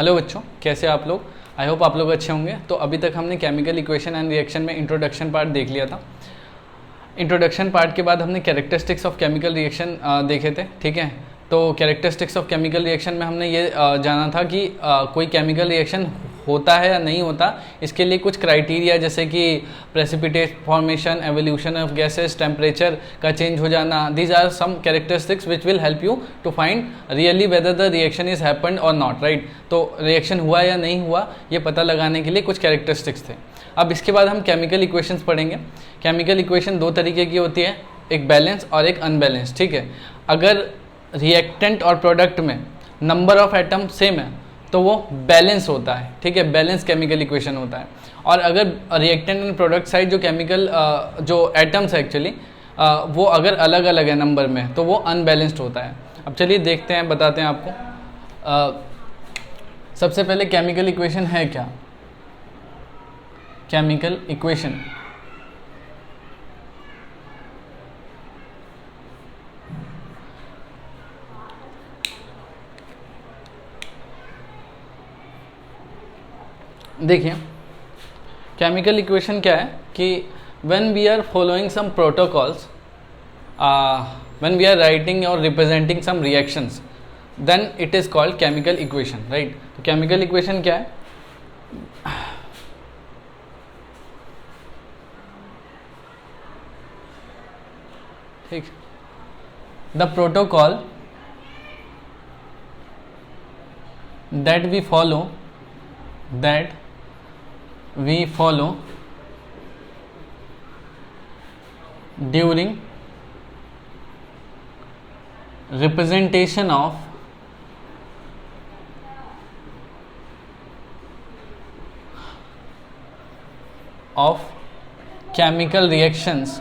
Hello बच्चों, कैसे आप लोग। आई होप आप लोग अच्छे होंगे। तो अभी तक हमने केमिकल इक्वेशन एंड रिएक्शन में इंट्रोडक्शन पार्ट देख लिया था। इंट्रोडक्शन पार्ट के बाद हमने कैरेक्टरिस्टिक्स ऑफ केमिकल रिएक्शन देखे थे, ठीक है। तो कैरेक्टरिस्टिक्स ऑफ केमिकल रिएक्शन में हमने ये जाना था कि कोई केमिकल रिएक्शन होता है या नहीं होता, इसके लिए कुछ क्राइटेरिया जैसे कि precipitate formation, evolution of gases, temperature का चेंज हो जाना, these are some characteristics which will help you to find really whether the reaction is happened और नॉट, राइट। तो रिएक्शन हुआ या नहीं हुआ ये पता लगाने के लिए कुछ कैरेक्टरिस्टिक्स थे। अब इसके बाद हम केमिकल इक्वेशंस पढ़ेंगे। केमिकल इक्वेशन दो तरीके की होती है, एक बैलेंस और एक अनबैलेंस, ठीक है। अगर रिएक्टेंट और प्रोडक्ट में नंबर ऑफ एटम सेम है तो वो बैलेंस होता है, ठीक है, बैलेंस केमिकल इक्वेशन होता है। और अगर रिएक्टेंट एंड प्रोडक्ट साइड जो केमिकल जो एटम्स है एक्चुअली वो अगर अलग अलग है नंबर में तो वो अनबैलेंस्ड होता है। अब चलिए देखते हैं, बताते हैं आपको। सबसे पहले केमिकल इक्वेशन है क्या। केमिकल इक्वेशन देखिए, केमिकल इक्वेशन क्या है कि when we are following some protocols, when we are writing और representing some reactions, then it is called chemical equation, right. तो केमिकल इक्वेशन क्या है, ठीक, the protocol that we follow during representation of chemical reactions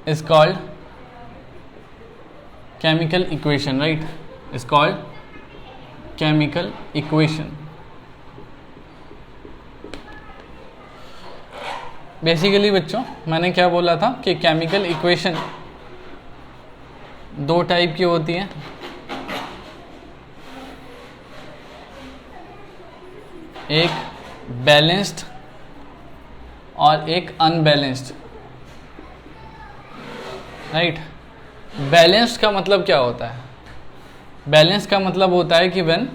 is called chemical equation, right, is called chemical equation। Basically बच्चों मैंने क्या बोला था कि केमिकल इक्वेशन दो टाइप की होती हैं, एक बैलेंस्ड और एक अनबैलेंस्ड, राइट। बैलेंस्ड का मतलब क्या होता है, बैलेंस का मतलब होता है कि when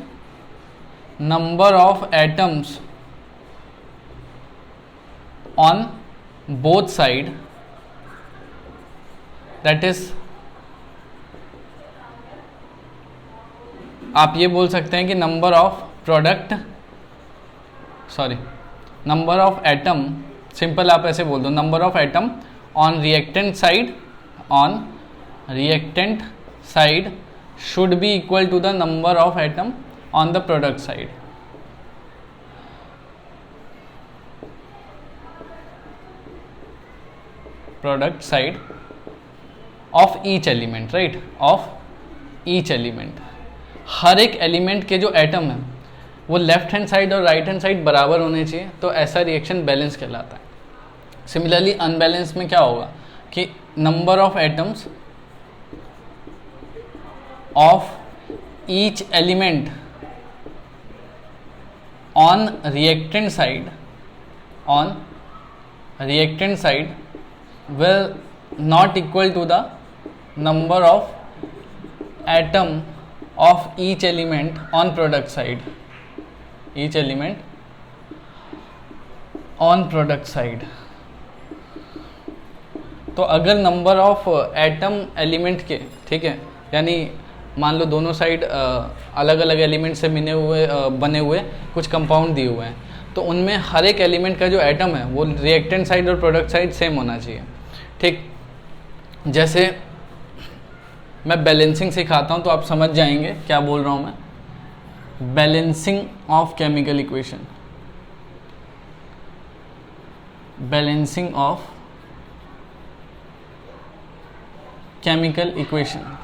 number of atoms on both side, that is, आप ये बोल सकते हैं कि number of product, sorry, number of atom, simple आप ऐसे बोल दो, number of atom on reactant side should be equal to the number of atom on the product side। product side of each element, right, of each element। हर एक element के जो atom है वो left hand side और right hand side बराबर होने चाहिए, तो ऐसा रिएक्शन बैलेंस कहलाता है। सिमिलरली अनबैलेंस में क्या होगा कि number of atoms of each element on reactant side will not equal to the number of atom of each element on product side, each element on product side। तो अगर number of atom element के, ठीक है, यानी मान लो दोनों side अलग अलग एलिमेंट से बने हुए कुछ कंपाउंड दिए हुए हैं, तो उनमें हर एक एलिमेंट का जो एटम है वो रिएक्टेंट साइड और प्रोडक्ट साइड सेम होना चाहिए, ठीक। जैसे मैं बैलेंसिंग सिखाता हूँ तो आप समझ जाएंगे क्या बोल रहा हूँ मैं। Balancing of chemical equation, balancing of chemical equation.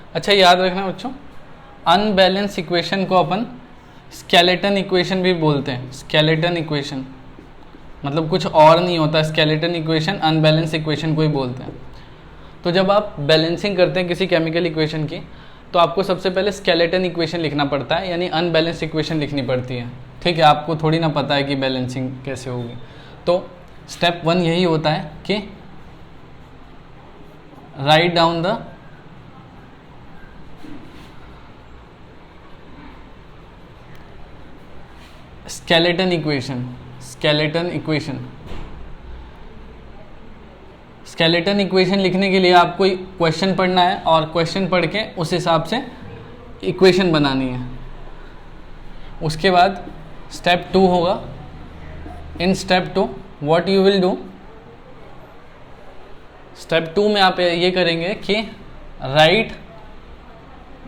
अच्छा, याद रखना बच्चों, अनबैलेंस इक्वेशन को अपन स्केलेटन इक्वेशन भी बोलते हैं। स्केलेटन इक्वेशन मतलब कुछ और नहीं होता, स्केलेटन इक्वेशन अनबैलेंस इक्वेशन को ही बोलते हैं। तो जब आप बैलेंसिंग करते हैं किसी केमिकल इक्वेशन की, तो आपको सबसे पहले स्केलेटन इक्वेशन लिखना पड़ता है, यानी अनबैलेंस्ड इक्वेशन लिखनी पड़ती है। ठीक है, आपको थोड़ी ना पता है कि बैलेंसिंग कैसे होगी। तो स्टेप 1 यही होता है कि write down the skeleton equation. Skeleton equation लिखने के लिए आपको क्वेश्चन पढ़ना है और क्वेश्चन पढ़ के उस हिसाब से इक्वेशन बनानी है। उसके बाद स्टेप 2 होगा। In step 2 what you will do, step 2 में आप ये करेंगे कि right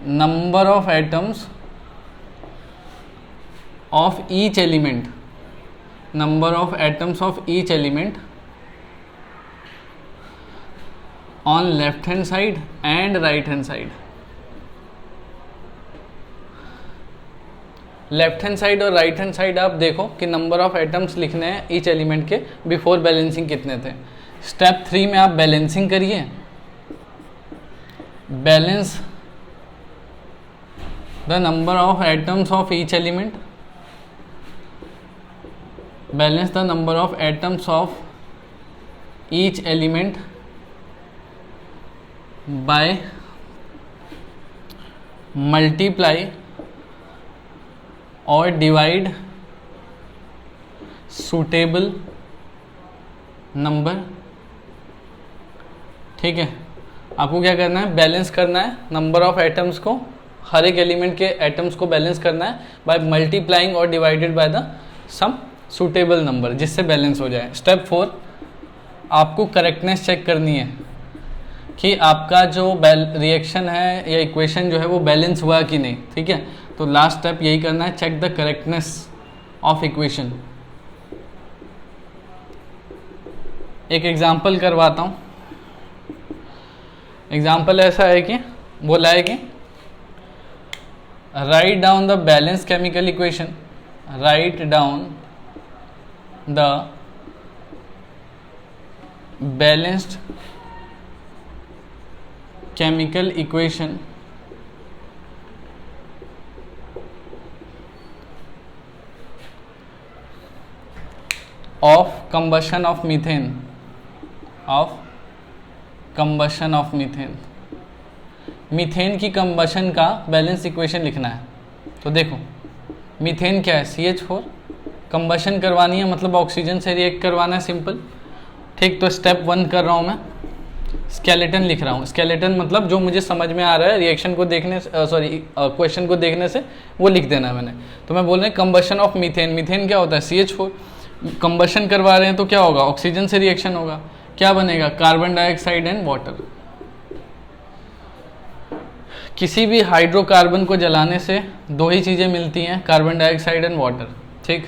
number of atoms of each element, number of atoms of each element on left hand side and right hand side। Left hand side और right hand side आप देखो कि number of atoms लिखने हैं ईच एलिमेंट के before balancing कितने थे। Step 3 में आप बैलेंसिंग करिए, balance the number of atoms of each element, balance the number of atoms of each element by multiply or divide suitable number। ठीक है, आपको क्या करना है, बैलेंस करना है नंबर ऑफ एटम्स को, हर एक एलिमेंट के एटम्स को बैलेंस करना है बाय मल्टीप्लाइंग और divided by the sum suitable number, जिससे बैलेंस हो जाए। स्टेप 4 आपको करेक्टनेस चेक करनी है कि आपका जो रिएक्शन है या इक्वेशन जो है वो बैलेंस हुआ कि नहीं। ठीक है, तो लास्ट स्टेप यही करना है, check the correctness of equation. एक एग्जांपल करवाता हूँ। एग्जांपल ऐसा है कि बोला है कि write down the balance chemical equation, write down the balanced chemical equation of combustion of methane, of combustion of methane। Methane की कंबशन का बैलेंस इक्वेशन लिखना है। तो देखो मीथेन क्या है, CH4, कंबशन करवानी है मतलब ऑक्सीजन से रिएक्ट करवाना है, सिंपल। ठीक, तो स्टेप 1 कर रहा हूँ मैं, स्केलेटन लिख रहा हूँ। स्केलेटन मतलब जो मुझे समझ में आ रहा है रिएक्शन को देखने से, सॉरी क्वेश्चन को देखने से वो लिख देना है मैंने। तो मैं बोल रहा हूँ कंबशन ऑफ मीथेन। मीथेन क्या होता है, CH4। कंबशन करवा रहे हैं तो क्या होगा, ऑक्सीजन से रिएक्शन होगा, क्या बनेगा, कार्बन डाइऑक्साइड एंड वाटर। किसी भी हाइड्रोकार्बन को जलाने से 2 ही चीज़ें मिलती हैं, कार्बन डाइऑक्साइड एंड वाटर। ठीक,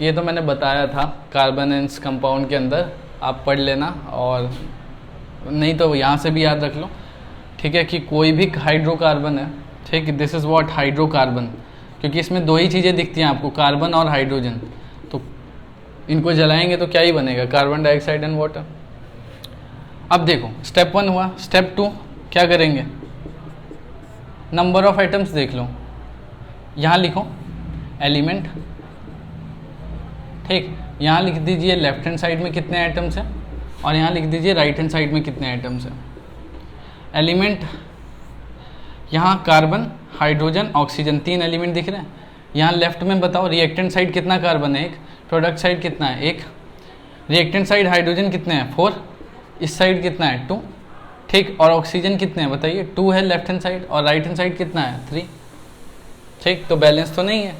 ये तो मैंने बताया था कार्बनेंस कंपाउंड के अंदर, आप पढ़ लेना, और नहीं तो यहाँ से भी याद रख लो। ठीक है, कि कोई भी हाइड्रोकार्बन है, ठीक, दिस इज़ व्हाट हाइड्रोकार्बन, क्योंकि इसमें 2 ही चीज़ें दिखती हैं आपको, कार्बन और हाइड्रोजन। तो इनको जलाएंगे तो क्या ही बनेगा, कार्बन डाइऑक्साइड एंड वाटर। अब देखो स्टेप 1 हुआ। स्टेप 2 क्या करेंगे, नंबर ऑफ आइटम्स देख लो, यहाँ लिखो एलिमेंट। ठीक, यहाँ लिख दीजिए लेफ्ट हैंड साइड में कितने आइटम्स हैं और यहाँ लिख दीजिए राइट हैंड साइड में कितने आइटम्स हैं। एलिमेंट, यहाँ कार्बन, हाइड्रोजन, ऑक्सीजन, 3 एलिमेंट दिख रहे हैं। यहाँ लेफ्ट में बताओ रिएक्टेंट साइड कितना कार्बन है, 1, प्रोडक्ट साइड कितना है, 1, रिएक्टेंट साइड हाइड्रोजन कितने हैं, 4, इस साइड कितना है, 2। ठीक, और ऑक्सीजन कितने हैं बताइए, 2 है लेफ्ट हैंड साइड, और राइट हैंड साइड कितना है, 3। ठीक, तो बैलेंस तो नहीं है।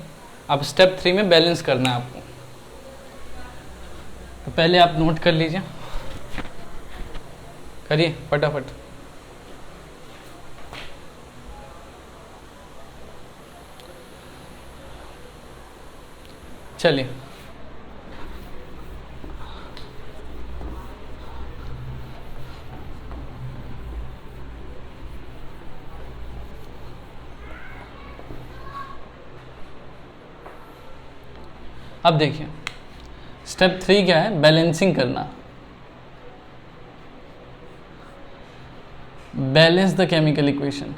अब स्टेप 3 में बैलेंस करना है आपको। तो पहले आप नोट कर लीजिए, करिए फटाफट। चलिए, अब देखिए स्टेप 3 क्या है, बैलेंसिंग करना। Balance the chemical equation.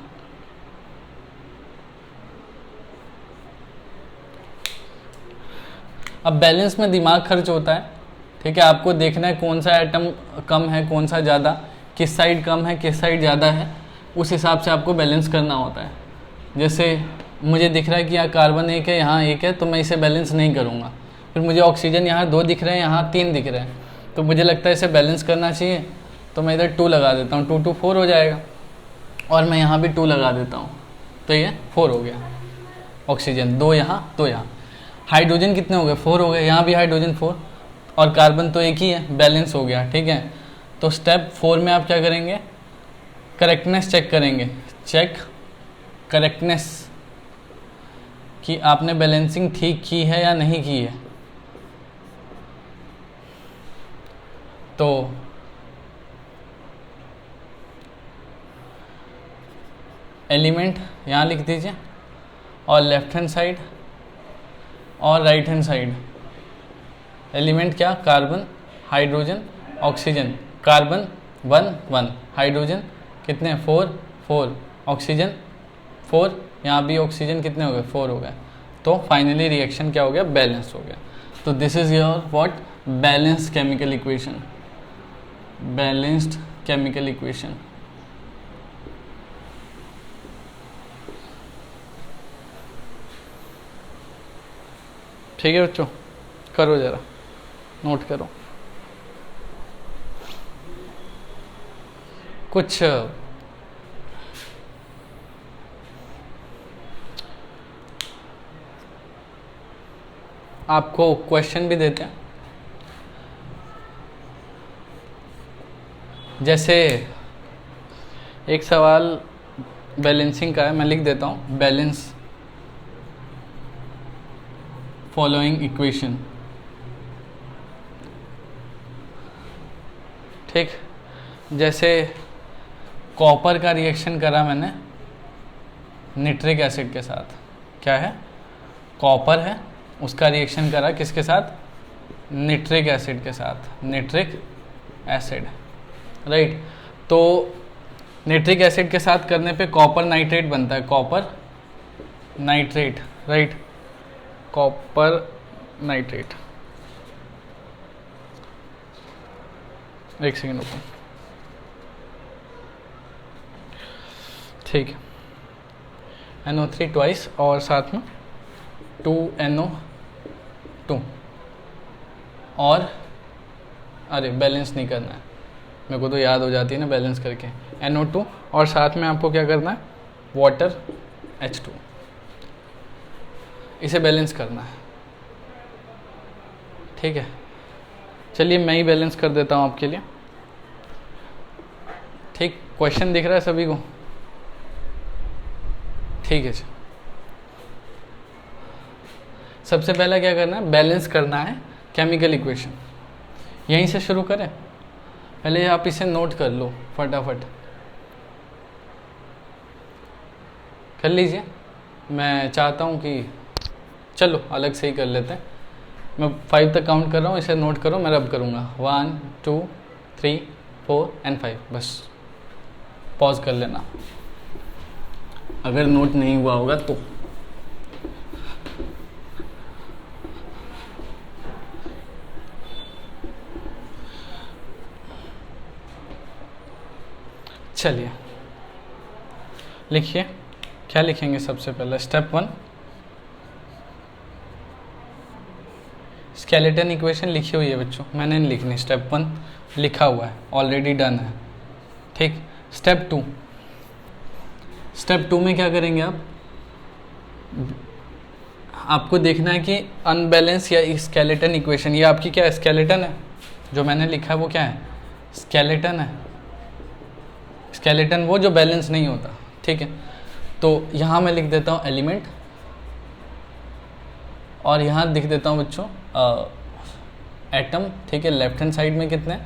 अब बैलेंस में दिमाग खर्च होता है, ठीक है। आपको देखना है कौन सा एटम कम है कौन सा ज़्यादा, किस साइड कम है किस साइड ज़्यादा है, उस हिसाब से आपको बैलेंस करना होता है। जैसे मुझे दिख रहा है कि यहाँ कार्बन 1 है यहाँ 1 है, तो मैं इसे बैलेंस नहीं करूँगा। फिर मुझे ऑक्सीजन यहाँ 2 दिख रहे हैं यहाँ 3 दिख रहे हैं, तो मुझे लगता है इसे बैलेंस करना चाहिए, तो मैं इधर 2 लगा देता हूँ, 2 2 4 हो जाएगा। और मैं यहाँ भी 2 लगा देता हूँ, तो ये 4 हो गया। ऑक्सीजन 2 यहाँ 2 यहाँ। हाइड्रोजन कितने हो गए 4 हो गए, यहाँ भी हाइड्रोजन 4, और कार्बन तो एक ही है, बैलेंस हो गया, ठीक है। तो स्टेप 4 में आप क्या करेंगे, करेक्टनेस चेक करेंगे। चेक करेक्टनेस कि आपने बैलेंसिंग ठीक की है या नहीं की है। तो एलिमेंट यहाँ लिख दीजिए, और लेफ्ट हैंड साइड और राइट हैंड साइड। एलिमेंट क्या, carbon hydrogen oxygen. Carbon 1 1, hydrogen कितने 4 4, ऑक्सीजन 4, यहाँ भी ऑक्सीजन कितने हो गए 4 हो गए। तो फाइनली रिएक्शन क्या हो गया, बैलेंस हो गया। तो this is your what, balanced chemical equation, balanced chemical equation. ठीक है बच्चों, करो जरा, नोट करो। कुछ आपको क्वेश्चन भी देते हैं, जैसे एक सवाल बैलेंसिंग का है, मैं लिख देता हूँ, बैलेंस फॉलोइंग इक्वेशन, ठीक। जैसे कॉपर का रिएक्शन करा मैंने निट्रिक एसिड के साथ, क्या है, कॉपर है, उसका रिएक्शन करा किसके साथ, निट्रिक एसिड के साथ, निट्रिक एसिड, राइट। तो निट्रिक एसिड के साथ करने पे कॉपर नाइट्रेट बनता है, copper nitrate, right, copper nitrate. एक सेकेंड रुको, ठीक है। NO3 ट्वाइस और साथ में 2NO2, और अरे बैलेंस नहीं करना है, मेरे को तो याद हो जाती है ना बैलेंस करके, NO2 और साथ में आपको क्या करना है, वाटर H2, इसे बैलेंस करना है, ठीक है। चलिए मैं ही बैलेंस कर देता हूँ आपके लिए, ठीक। क्वेश्चन दिख रहा है सभी को, ठीक है। सबसे पहला क्या करना है, बैलेंस करना है केमिकल इक्वेशन। यहीं से शुरू करें, पहले आप इसे नोट कर लो फटाफट, कर लीजिए। मैं चाहता हूँ कि चलो अलग से ही कर लेते हैं, मैं 5 तक काउंट कर रहा हूँ, इसे नोट करो, मैं रब करूँगा 1 2 3 4 एंड 5, बस पॉज कर लेना अगर नोट नहीं हुआ होगा तो। चलिए लिखिए, क्या लिखेंगे सबसे पहले, स्टेप 1 स्केलेटन इक्वेशन लिखी हुई है बच्चों, मैंने नहीं लिखनी, स्टेप 1 लिखा हुआ है, ऑलरेडी डन है, ठीक। स्टेप 2, स्टेप 2 में क्या करेंगे आप, आपको देखना है कि अनबैलेंस या स्केलेटन इक्वेशन, ये आपकी क्या है, स्केलेटन है, जो मैंने लिखा है वो क्या है, स्केलेटन है। स्केलेटन वो जो बैलेंस नहीं होता, ठीक है। तो यहाँ मैं लिख देता हूँ एलिमेंट, और यहाँ लिख देता हूँ बच्चों एटम, ठीक है। लेफ्ट हैंड साइड में कितने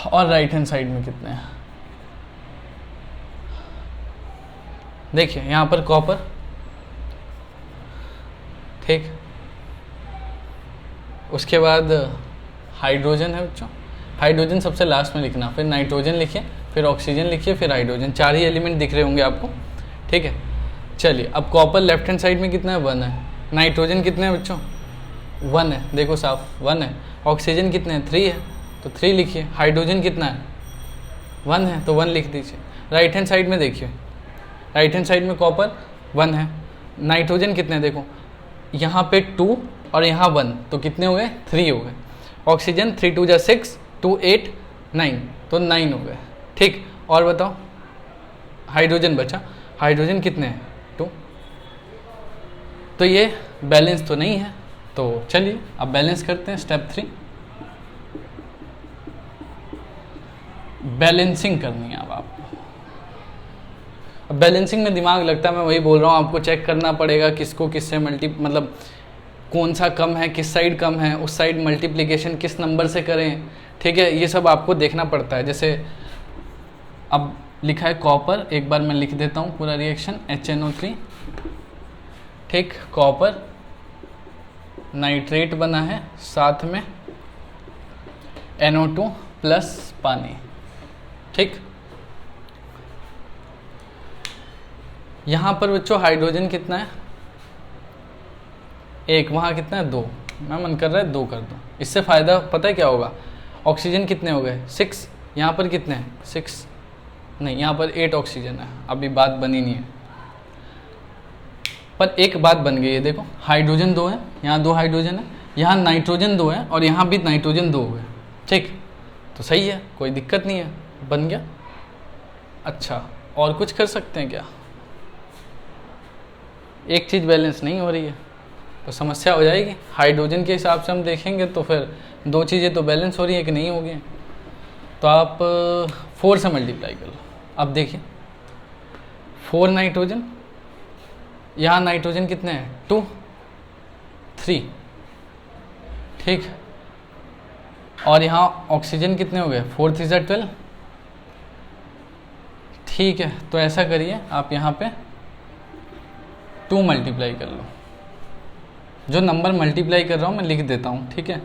और राइट हैंड साइड में कितने हैं, देखिए यहाँ पर कॉपर, ठीक। उसके बाद हाइड्रोजन है बच्चों, हाइड्रोजन सबसे लास्ट में लिखना, फिर नाइट्रोजन लिखिए, फिर ऑक्सीजन लिखिए, फिर हाइड्रोजन, 4 ही एलिमेंट दिख रहे होंगे आपको, ठीक है। चलिए अब कॉपर लेफ्ट हैंड साइड में कितना है, 1 है। नाइट्रोजन कितने हैं बच्चों, 1 है, देखो साफ 1 है। ऑक्सीजन कितने हैं, 3 है, तो 3 लिखिए। हाइड्रोजन कितना है, 1 है, तो 1 लिख दीजिए। राइट हैंड साइड में देखिए, राइट हैंड साइड में कॉपर 1 है। नाइट्रोजन कितने हैं, देखो यहाँ पे 2 और यहाँ 1, तो कितने हो गए, 3 हो गए। ऑक्सीजन 3 2 जा 6, 2 8 9, तो 9 हो गए, ठीक। और बताओ हाइड्रोजन बचा, हाइड्रोजन कितने हैं, 2। तो ये बैलेंस तो नहीं है, तो चलिए अब बैलेंस करते हैं। स्टेप 3 बैलेंसिंग करनी है अब आपको। अब बैलेंसिंग में दिमाग लगता है, मैं वही बोल रहा हूँ, आपको चेक करना पड़ेगा किसको किससे मतलब कौन सा कम है, किस साइड कम है, उस साइड मल्टीप्लिकेशन किस नंबर से करें, ठीक है। ये सब आपको देखना पड़ता है। जैसे अब लिखा है कॉपर, एक बार मैं लिख देता हूँ पूरा रिएक्शन, HNO3, ठीक। कॉपर नाइट्रेट बना है, साथ में NO2 प्लस पानी, ठीक। यहाँ पर बच्चों हाइड्रोजन कितना है, 1, वहाँ कितना है, 2। मैं मन कर रहा है 2 कर दूँ, इससे फ़ायदा पता है क्या होगा। ऑक्सीजन कितने हो गए, 6, यहाँ पर कितने हैं, 6 नहीं, यहाँ पर 8 ऑक्सीजन है। अभी बात बनी नहीं है, पर एक बात बन गई है, देखो हाइड्रोजन 2 है, यहाँ 2 हाइड्रोजन है, यहाँ नाइट्रोजन 2 है, और यहाँ भी नाइट्रोजन 2 हो गए, ठीक। तो सही है, कोई दिक्कत नहीं है, बन गया। अच्छा और कुछ कर सकते हैं क्या, एक चीज़ बैलेंस नहीं हो रही है तो समस्या हो जाएगी। हाइड्रोजन के हिसाब से हम देखेंगे तो फिर 2 चीज़ें तो बैलेंस हो रही है कि नहीं हो गई, तो आप 4 से मल्टीप्लाई कर लो। अब देखिए 4 नाइट्रोजन, यहाँ नाइट्रोजन कितने हैं, 2 3, ठीक। और यहाँ ऑक्सीजन कितने हो गए, 4 3 12, ठीक है। तो ऐसा करिए आप यहाँ पे 2 मल्टीप्लाई कर लो। जो नंबर मल्टीप्लाई कर रहा हूँ मैं लिख देता हूँ, ठीक है,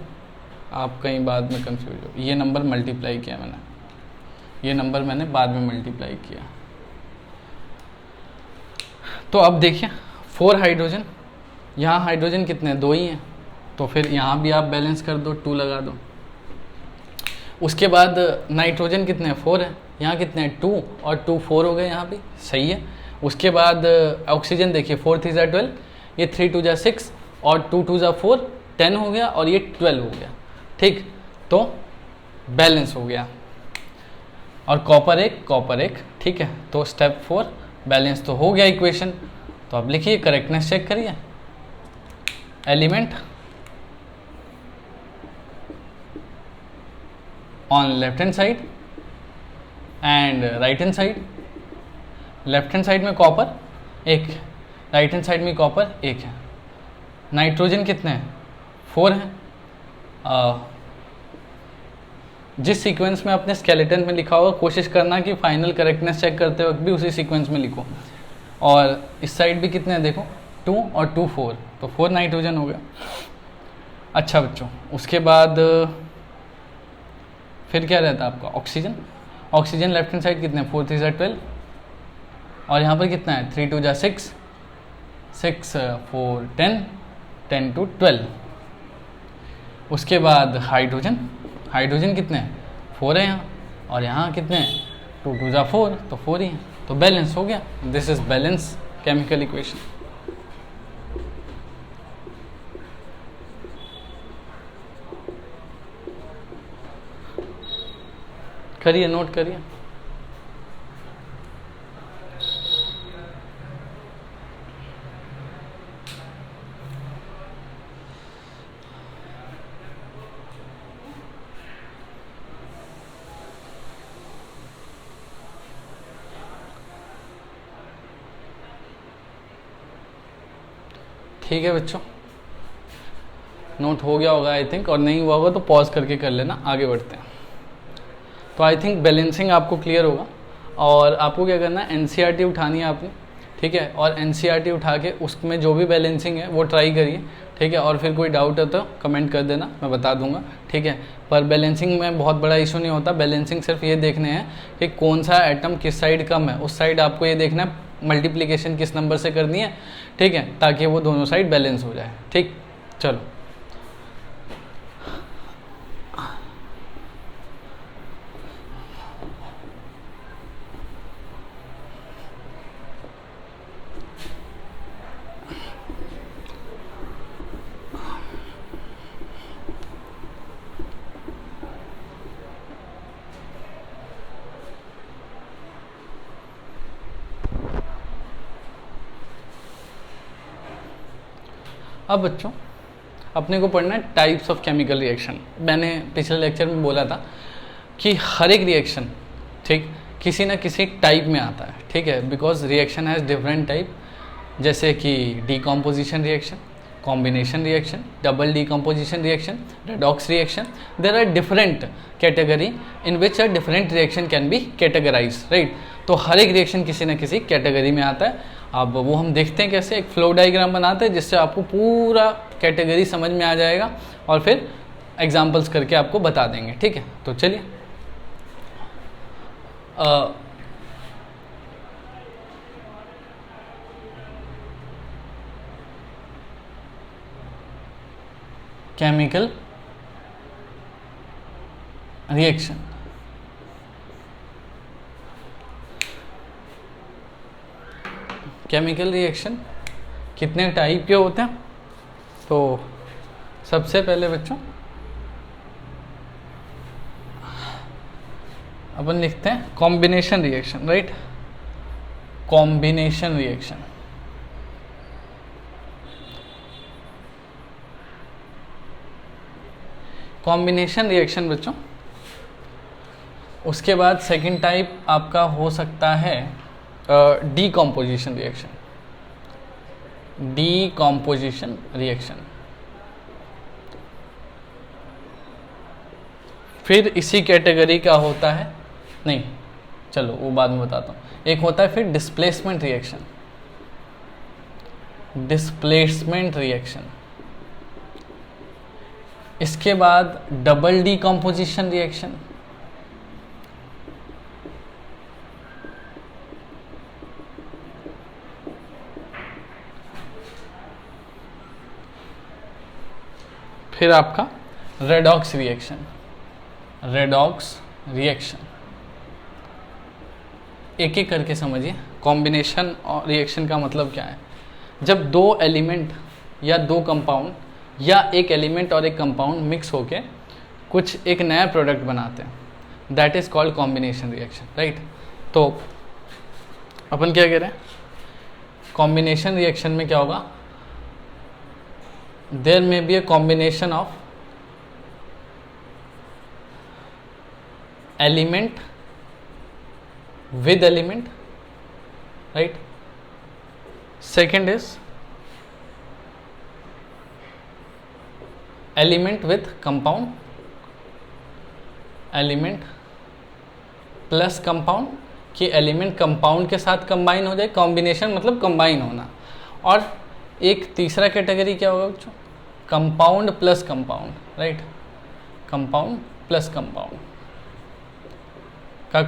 आप कहीं बाद में कंफ्यूज हो। ये नंबर मल्टीप्लाई किया मैंने, ये नंबर मैंने बाद में मल्टीप्लाई किया। तो अब देखिए 4 हाइड्रोजन, यहाँ हाइड्रोजन कितने हैं, 2 ही हैं, तो फिर यहाँ भी आप बैलेंस कर दो, 2 लगा दो। उसके बाद नाइट्रोजन कितने हैं, 4 है, यहाँ कितने हैं, 2 और 2 4 हो गए, यहाँ भी सही है। उसके बाद ऑक्सीजन देखिए 4 3 12, ये 3 2 6 और 2 2 4 10 हो गया, और ये 12 हो गया, ठीक। तो बैलेंस हो गया। और कॉपर एक, ठीक है। तो स्टेप 4 बैलेंस तो हो गया इक्वेशन। तो अब लिखिए, करेक्टनेस चेक करिए। Element on left hand side and right hand side. Left hand side में कॉपर 1, राइट हैंड साइड में कॉपर 1 है। नाइट्रोजन कितने हैं, 4 हैं। जिस सीक्वेंस में अपने स्केलेटन में लिखा होगा कोशिश करना कि फाइनल करेक्टनेस चेक करते वक्त भी उसी सीक्वेंस में लिखो। और इस साइड भी कितने हैं, देखो 2 और 2 4, तो 4 नाइट्रोजन हो गया। अच्छा बच्चों, उसके बाद फिर क्या रहता है आपका, oxygen. Oxygen left hand side कितने हैं, 4 3 12, और यहाँ पर कितना है, 3 2 6 6 4 10 10 to 12। उसके बाद हाइड्रोजन, हाइड्रोजन कितने हैं, 4 है यहाँ, और यहाँ कितने हैं, 2 2 4, तो 4 ही हैं। तो बैलेंस हो गया। This is balance chemical equation. करिए, नोट करिए। ठीक है बच्चों, नोट हो गया होगा आई थिंक, और नहीं हुआ होगा तो पॉज करके कर लेना, आगे बढ़ते हैं। तो आई थिंक बैलेंसिंग आपको क्लियर होगा। और आपको क्या करना है, एनसीईआरटी उठानी है आपने, ठीक है। और एनसीईआरटी उठा के उसमें जो भी बैलेंसिंग है वो ट्राई करिए। ठीक है। और फिर कोई डाउट है तो कमेंट कर देना, मैं बता दूंगा, ठीक है। पर बैलेंसिंग में बहुत बड़ा इशू नहीं होता, बैलेंसिंग सिर्फ ये देखने हैं कि कौन सा एटम किस साइड कम है, उस साइड आपको ये देखना है मल्टीप्लिकेशन किस नंबर से करनी है, ठीक है, ताकि वो दोनों साइड बैलेंस हो जाए, ठीक। चलो अब बच्चों अपने को पढ़ना है टाइप्स ऑफ केमिकल रिएक्शन। मैंने पिछले लेक्चर में बोला था कि हर एक रिएक्शन, ठीक, किसी ना किसी टाइप में आता है, ठीक है, because reaction has different type, जैसे कि decomposition reaction, combination reaction, double decomposition reaction, redox reaction. There are different category in which a different reaction can be categorise, right. तो हर एक रिएक्शन किसी न किसी कैटेगरी में आता है। अब वो हम देखते हैं कैसे, एक फ्लो डायग्राम बनाते हैं जिससे आपको पूरा कैटेगरी समझ में आ जाएगा और फिर एग्जांपल्स करके आपको बता देंगे, ठीक है। तो चलिए केमिकल रिएक्शन, केमिकल रिएक्शन कितने टाइप के होते हैं? तो सबसे पहले बच्चों अपन लिखते हैं combination reaction, right. Combination reaction, combination reaction बच्चों। उसके बाद सेकंड टाइप आपका हो सकता है डीकम्पोजिशन रिएक्शन, डीकम्पोजिशन रिएक्शन। फिर इसी कैटेगरी का होता है, नहीं चलो वो बाद में बताता हूँ। एक होता है फिर डिस्प्लेसमेंट रिएक्शन, डिस्प्लेसमेंट रिएक्शन। इसके बाद डबल डीकम्पोजिशन रिएक्शन, फिर आपका रेडॉक्स रिएक्शन, रेडॉक्स रिएक्शन। एक एक करके समझिए। कॉम्बिनेशन और रिएक्शन का मतलब क्या है? जब दो एलिमेंट या दो कंपाउंड या एक एलिमेंट और एक कंपाउंड मिक्स होके कुछ एक नया प्रोडक्ट बनाते हैं, that is called combination reaction, right. तो अपन क्या कह रहे हैं, कॉम्बिनेशन रिएक्शन में क्या होगा, there may be a combination of element with element, right. Second is element with compound, element plus compound, कि एलिमेंट कंपाउंड के साथ कंबाइन हो जाए, कॉम्बिनेशन मतलब कंबाइन होना। और एक तीसरा कैटेगरी क्या होगा बच्चों, compound plus compound, right. Compound plus compound का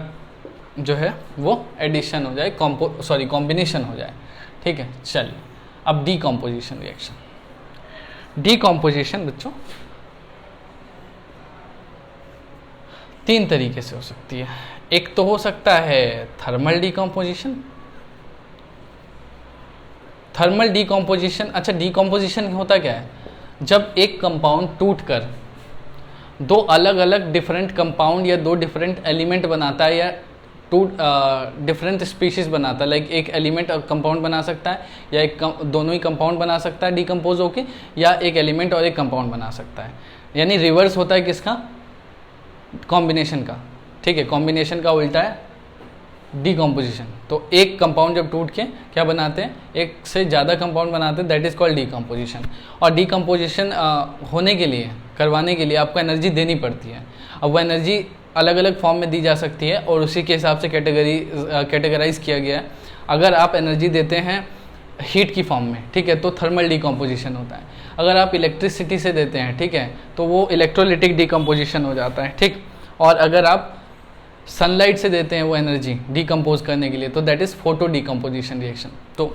जो है वो एडिशन हो जाए, कॉम्बिनेशन हो जाए, ठीक है। चलिए अब डीकम्पोजिशन रिएक्शन। डीकम्पोजिशन बच्चों तीन तरीके से हो सकती है। एक तो हो सकता है थर्मल डीकम्पोजिशन, थर्मल डीकम्पोजिशन। अच्छा, डीकम्पोजिशन होता क्या है, जब एक कंपाउंड टूटकर दो अलग अलग डिफरेंट कंपाउंड या दो डिफरेंट एलिमेंट बनाता है या टू डिफरेंट स्पीशीज बनाता है, लाइक एक एलिमेंट और कंपाउंड बना सकता है या एक दोनों ही कंपाउंड बना सकता है डीकम्पोज होके, या एक एलिमेंट और एक कंपाउंड बना सकता है। यानी रिवर्स होता है किसका, कॉम्बिनेशन का, ठीक है। कॉम्बिनेशन का उल्टा है डीकम्पोजिशन। तो एक कंपाउंड जब टूट के क्या बनाते हैं, एक से ज़्यादा कंपाउंड बनाते हैं, दैट इज कॉल्ड डीकम्पोजिशन। और डीकम्पोजिशन होने के लिए, करवाने के लिए आपको एनर्जी देनी पड़ती है। अब वो एनर्जी अलग अलग फॉर्म में दी जा सकती है और उसी के हिसाब से कैटेगराइज किया गया है। अगर आप एनर्जी देते हैं हीट की फॉर्म में, ठीक है, तो थर्मल डीकम्पोजिशन होता है। अगर आप इलेक्ट्रिसिटी से देते हैं, ठीक है, तो वो इलेक्ट्रोलिटिक डिकम्पोजिशन हो जाता है, ठीक। और अगर आप सनलाइट से देते हैं वो एनर्जी डिकम्पोज करने के लिए, तो that is photo decomposition reaction. तो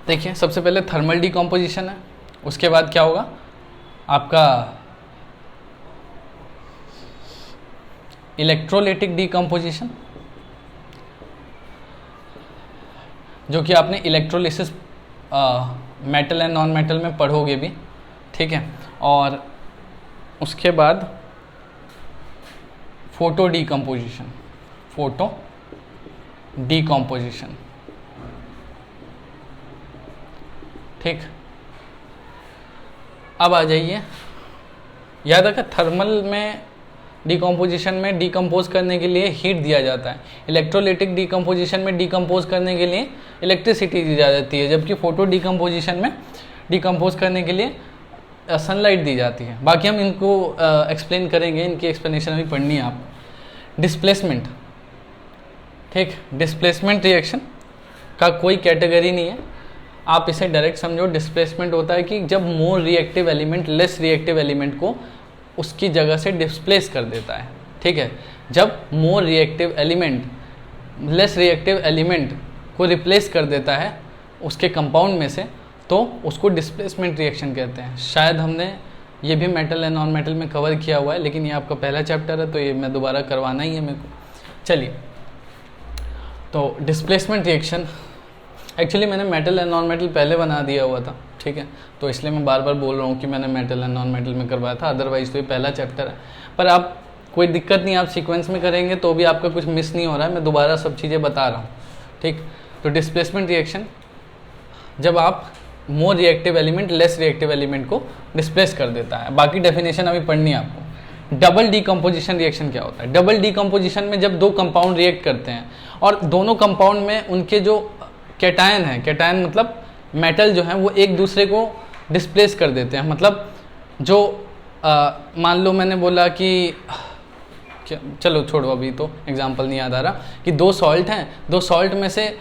देखिए, सबसे पहले थर्मल डिकम्पोजिशन है, उसके बाद क्या होगा आपका इलेक्ट्रोलिटिक डिकम्पोजिशन, जो कि आपने electrolysis metal and non metal में पढ़ोगे भी, ठीक है। और उसके बाद फोटो डिकम्पोजिशन, फोटो डिकम्पोजिशन, ठीक। अब आ जाइए, याद रखा थर्मल में डिकम्पोजिशन में डिकम्पोज करने के लिए हीट दिया जाता है, इलेक्ट्रोलिटिक डिकम्पोजिशन में डिकम्पोज करने के लिए इलेक्ट्रिसिटी दी जाती है, जबकि फोटो डिकम्पोजिशन में डिकम्पोज करने के लिए सनलाइट दी जाती है। बाकी हम इनको एक्सप्लेन करेंगे, इनकी एक्सप्लेनेशन अभी पढ़नी है आपको। डिस्प्लेसमेंट, ठीक, डिस्प्लेसमेंट रिएक्शन का कोई कैटेगरी नहीं है, आप इसे डायरेक्ट समझो। डिस्प्लेसमेंट होता है कि जब more reactive element less reactive element को उसकी जगह से डिस्प्लेस कर देता है, ठीक है। जब more reactive element less reactive element को रिप्लेस कर देता है उसके कंपाउंड में से, तो उसको डिस्प्लेसमेंट रिएक्शन कहते हैं। शायद हमने ये भी मेटल एंड नॉन मेटल में कवर किया हुआ है, लेकिन ये आपका पहला चैप्टर है तो ये मैं दोबारा करवाना ही है मेरे को। चलिए, तो डिस्प्लेसमेंट रिएक्शन एक्चुअली मैंने मेटल एंड नॉन मेटल पहले बना दिया हुआ था, ठीक है, तो इसलिए मैं बार बार बोल रहा हूँ कि मैंने मेटल एंड नॉन मेटल में करवाया था, अदरवाइज तो ये पहला चैप्टर है। पर आप कोई दिक्कत नहीं, आप सीक्वेंस में करेंगे तो भी आपका कुछ मिस नहीं हो रहा है, मैं दोबारा सब चीज़ें बता रहा हूँ, ठीक। तो डिस्प्लेसमेंट रिएक्शन जब आप more reactive element less reactive element को डिस्प्लेस कर देता है। बाकी डेफिनेशन अभी पढ़नी है आपको। डबल डिकम्पोजिशन रिएक्शन क्या होता है? डबल डिकम्पोजिशन में जब दो कंपाउंड रिएक्ट करते हैं और दोनों कंपाउंड में उनके जो कैटायन है, कैटायन मतलब मेटल जो है वो एक दूसरे को डिस्प्लेस कर देते हैं। मतलब जो मान लो मैंने बोला कि चलो छोड़ो, अभी तो एग्जांपल नहीं याद आ रहा, कि दो सॉल्ट हैं, दो सॉल्ट में से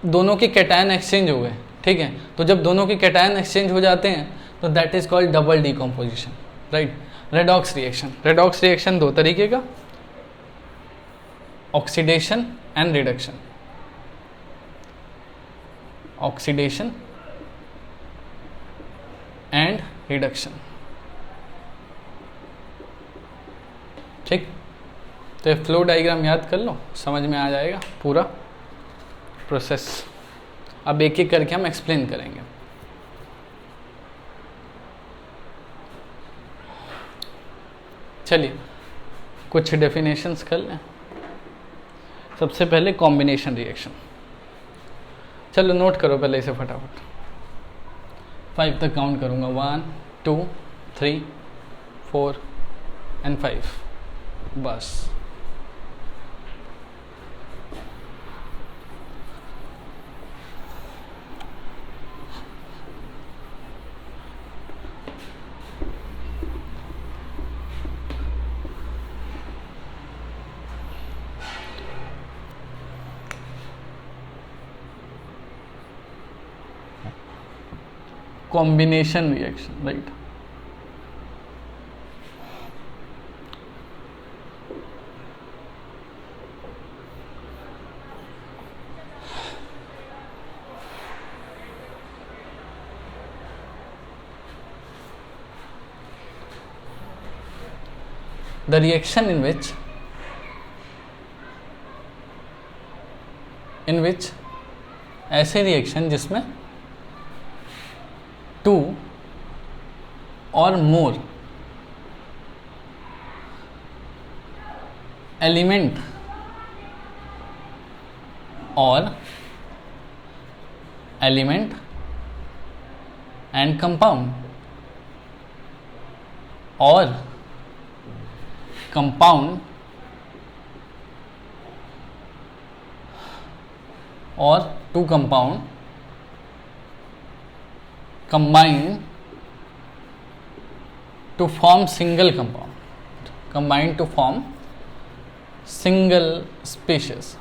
दोनों के कैटायन एक्सचेंज हो गए, ठीक है। तो जब दोनों के कैटायन एक्सचेंज हो जाते हैं तो that is called double decomposition, right. Redox reaction, redox reaction दो तरीके का, oxidation and reduction. Oxidation and reduction, ठीक। तो ये फ्लो डायग्राम याद कर लो, समझ में आ जाएगा पूरा प्रोसेस। अब एक एक करके हम एक्सप्लेन करेंगे। चलिए कुछ डेफिनेशंस कर लें। सबसे पहले कॉम्बिनेशन रिएक्शन, चलो नोट करो पहले इसे फटाफट। 5 तक काउंट करूंगा, 1 2 3 4 एंड 5, बस। combination reaction, right? The reaction in which ऐसे रिएक्शन जिसमें 2 और मोर एलिमेंट एंड कंपाउंड और कंपाउंड और 2 compound combine to form single compound, combine to form single species.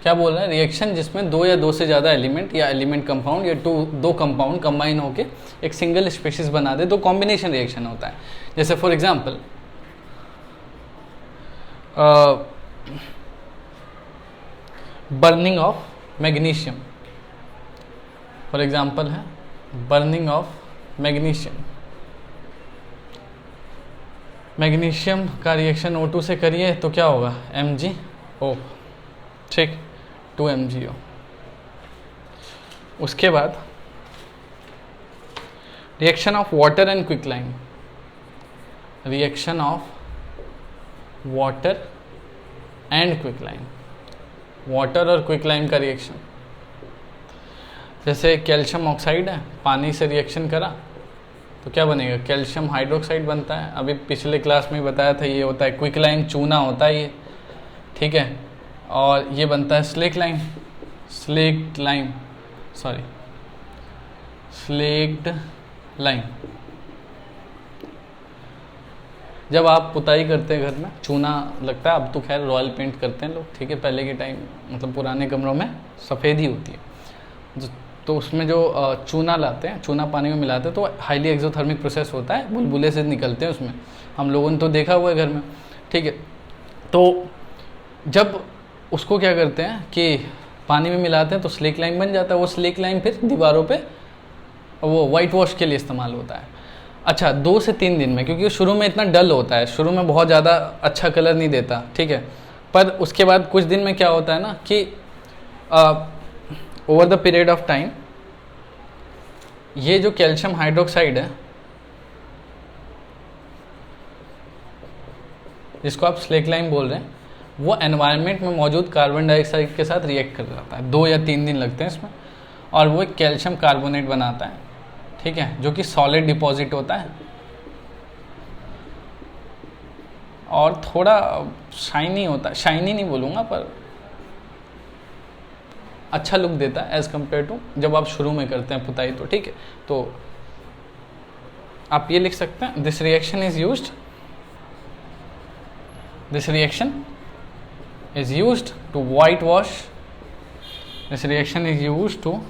क्या बोल रहा है, रिएक्शन जिसमें दो या दो से ज़्यादा एलिमेंट या एलिमेंट कंपाउंड या दो कंपाउंड कंबाइन होके एक सिंगल स्पीशीज बना दे, तो कॉम्बिनेशन रिएक्शन होता है। जैसे for example burning of magnesium, for example है बर्निंग ऑफ मैग्नीशियम। मैग्नीशियम का रिएक्शन O2 से करिए तो क्या होगा, MgO, ठीक, 2MgO। उसके बाद reaction of water and quicklime, reaction of water and quicklime, water और क्विकलाइम का रिएक्शन। जैसे कैल्शियम ऑक्साइड है, पानी से रिएक्शन करा तो क्या बनेगा, कैल्शियम हाइड्रोक्साइड बनता है। अभी पिछले क्लास में बताया था, ये होता है क्विकलाइम, चूना होता है ये, ठीक है। और ये बनता है स्लेक्ड लाइम। जब आप पुताई करते हैं घर में, चूना लगता है, अब तो खैर रॉयल पेंट करते हैं लोग, ठीक है, पहले के टाइम मतलब पुराने कमरों में सफ़ेद ही होती है, तो उसमें जो चूना लाते हैं, चूना पानी में मिलाते हैं, तो हाईली एक्सोथर्मिक प्रोसेस होता है, बुलबुले से निकलते हैं उसमें, हम लोगों ने तो देखा हुआ है घर में, ठीक है। तो जब उसको क्या करते हैं कि पानी में मिलाते हैं तो स्लेक लाइम बन जाता है, वो स्लेक लाइम फिर दीवारों पे वो वाइट वॉश के लिए इस्तेमाल होता है। अच्छा, 2 से 3 दिन में, क्योंकि शुरू में इतना डल होता है, शुरू में बहुत ज़्यादा अच्छा कलर नहीं देता, ठीक है, पर उसके बाद कुछ दिन में क्या होता है ना कि over the period of time ये जो कैल्शियम हाइड्रोक्साइड है, जिसको आप स्लेक लाइम बोल रहे हैं, वो एनवायरनमेंट में मौजूद कार्बन डाइऑक्साइड के साथ रिएक्ट कर जाता है। 2 या 3 दिन लगते हैं इसमें, और वो एक कैल्शियम कार्बोनेट बनाता है, ठीक है, जो कि सॉलिड डिपॉजिट होता है और थोड़ा शाइनी होता है, शाइनी नहीं बोलूँगा पर अच्छा लुक देता है एज़ कम्पेयर टू जब आप शुरू में करते हैं पुताई, तो ठीक है। तो आप ये लिख सकते हैं, this reaction is used to white wash, this reaction is used to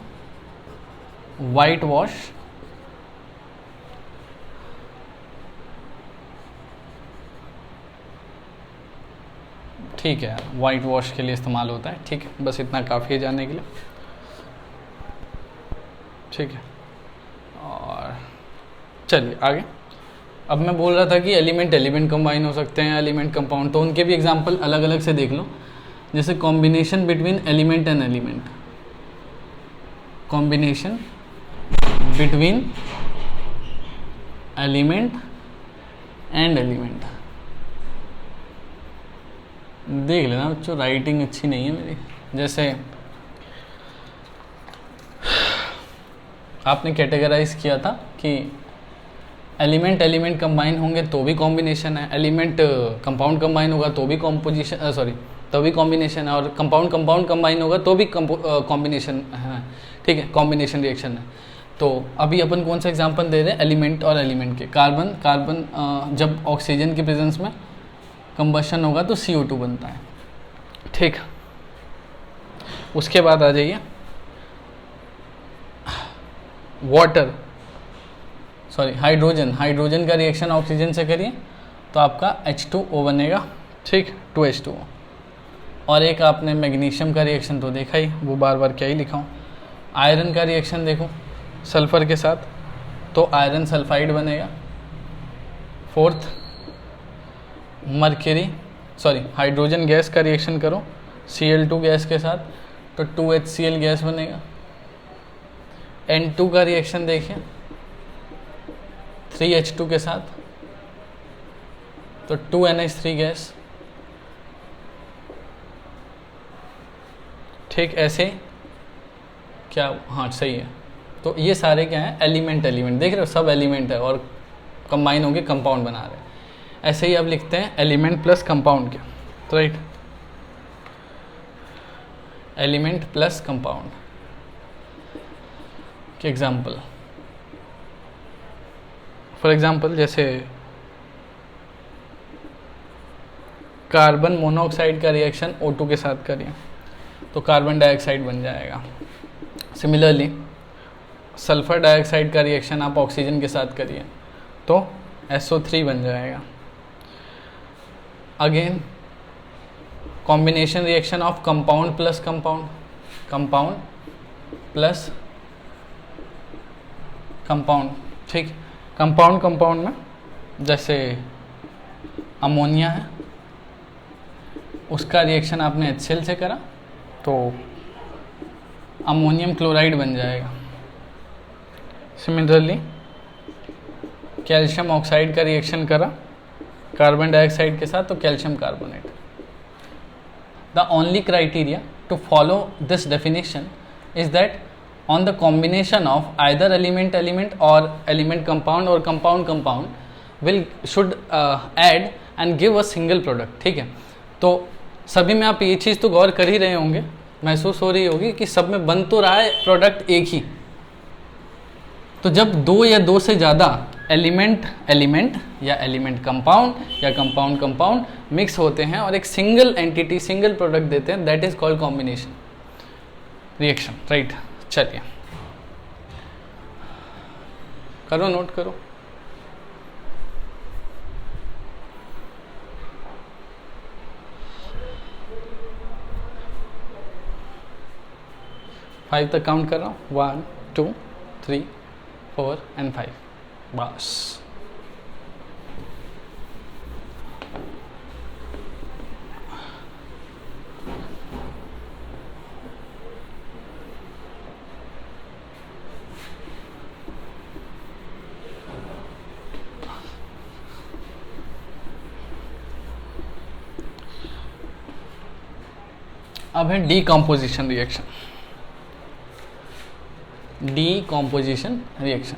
white wash ठीक है, वाइट वॉश के लिए इस्तेमाल होता है, ठीक है, बस इतना काफ़ी है जानने के लिए, ठीक है। और चलिए आगे, अब मैं बोल रहा था कि एलिमेंट कंबाइन हो सकते हैं, एलिमेंट कंपाउंड, तो उनके भी एग्जांपल अलग अलग से देख लो। जैसे combination between element and element, combination between element and element, देख लेना बच्चों, राइटिंग अच्छी नहीं है मेरी। जैसे आपने कैटेगराइज किया था कि एलिमेंट कंबाइन होंगे तो भी कॉम्बिनेशन है, एलिमेंट कंपाउंड कंबाइन होगा तो भी तो भी कॉम्बिनेशन है, और कंपाउंड कंबाइन होगा तो भी कॉम्बिनेशन है, ठीक है, कॉम्बिनेशन रिएक्शन है। तो अभी अपन कौन सा एग्जांपल दे रहे हैं, एलिमेंट और एलिमेंट के। कार्बन जब ऑक्सीजन के प्रेजेंस में कंबशन होगा तो CO2 बनता है, ठीक। उसके बाद आ जाइए हाइड्रोजन का रिएक्शन ऑक्सीजन से करिए तो आपका H2O बनेगा, ठीक, 2H2O। और एक आपने मैग्नीशियम का रिएक्शन तो देखा ही, वो बार बार क्या ही लिखा हूँ। आयरन का रिएक्शन देखो सल्फर के साथ, तो आयरन सल्फाइड बनेगा। 4th हाइड्रोजन गैस का रिएक्शन करो Cl2 गैस के साथ तो 2HCl गैस बनेगा। N2 का रिएक्शन देखिए 3H2 के साथ तो 2NH3 गैस, ठीक। ऐसे क्या, हाँ सही है। तो ये सारे क्या हैं, एलिमेंट देख रहे हो, सब एलिमेंट है और कंबाइन होके कंपाउंड बना रहे हैं। ऐसे ही अब लिखते हैं एलिमेंट प्लस कंपाउंड के, तो राइट, एलिमेंट प्लस कंपाउंड के एग्जाम्पल, फॉर एग्जाम्पल जैसे कार्बन मोनोऑक्साइड का रिएक्शन O2 के साथ करिए तो तो कार्बन डाइऑक्साइड बन जाएगा। सिमिलरली सल्फर डाइऑक्साइड का रिएक्शन आप ऑक्सीजन के साथ करिए तो SO3 बन जाएगा। Again combination reaction of compound plus compound, compound plus compound, ठीक। कंपाउंड कंपाउंड में जैसे अमोनिया है, उसका रिएक्शन आपने HCl से करा तो अमोनियम क्लोराइड बन जाएगा। सिमिलरली कैल्शियम ऑक्साइड का रिएक्शन करा कार्बन डाइऑक्साइड के साथ तो calcium carbonate. The only criteria to follow this definition is that on the combination of either element element or element compound or compound compound should add and give a single product, ठीक है। तो सभी में आप ये चीज़ तो गौर कर ही रहे होंगे, महसूस हो रही होगी कि सब में बन तो रहा है प्रोडक्ट एक ही। तो जब दो या दो से ज़्यादा एलिमेंट एलिमेंट या एलिमेंट कंपाउंड या कंपाउंड कंपाउंड मिक्स होते हैं और एक सिंगल एंटिटी सिंगल प्रोडक्ट देते हैं, that is called combination reaction, right. चलिए करो, नोट करो। फाइव तक काउंट कर रहा हूँ, 1 2 3 4 and 5, बस। अब है decomposition reaction. Decomposition reaction